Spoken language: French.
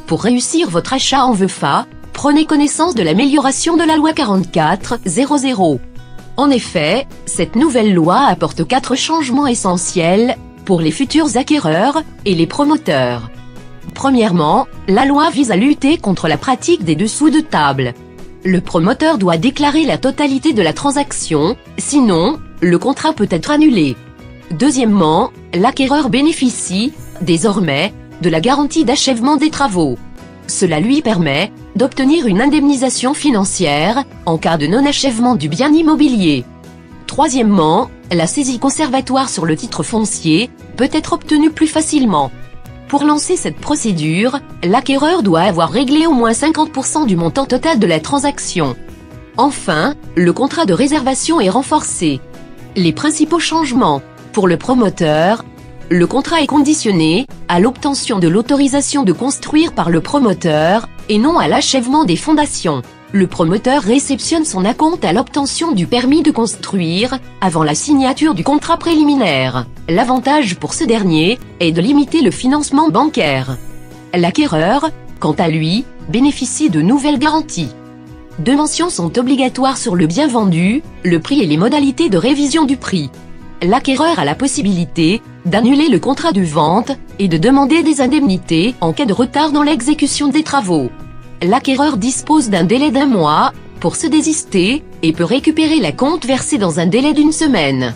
Pour réussir votre achat en VEFA, prenez connaissance de l'amélioration de la loi 44-00. En effet, cette nouvelle loi apporte 4 changements essentiels pour les futurs acquéreurs et les promoteurs. Premièrement, la loi vise à lutter contre la pratique des dessous de table. Le promoteur doit déclarer la totalité de la transaction, sinon, le contrat peut être annulé. Deuxièmement, l'acquéreur bénéficie, désormais, de la garantie d'achèvement des travaux. Cela lui permet d'obtenir une indemnisation financière en cas de non-achèvement du bien immobilier. Troisièmement, la saisie conservatoire sur le titre foncier peut être obtenue plus facilement. Pour lancer cette procédure, l'acquéreur doit avoir réglé au moins 50% du montant total de la transaction. Enfin, le contrat de réservation est renforcé. Les principaux changements. Pour le promoteur, le contrat est conditionné à l'obtention de l'autorisation de construire par le promoteur, et non à l'achèvement des fondations. Le promoteur réceptionne son acompte à l'obtention du permis de construire, avant la signature du contrat préliminaire. L'avantage pour ce dernier est de limiter le financement bancaire. L'acquéreur, quant à lui, bénéficie de nouvelles garanties. 2 mentions sont obligatoires sur le bien vendu, le prix et les modalités de révision du prix. L'acquéreur a la possibilité d'annuler le contrat de vente et de demander des indemnités en cas de retard dans l'exécution des travaux. L'acquéreur dispose d'un délai d'1 mois pour se désister et peut récupérer l'acompte versé dans un délai d'1 semaine.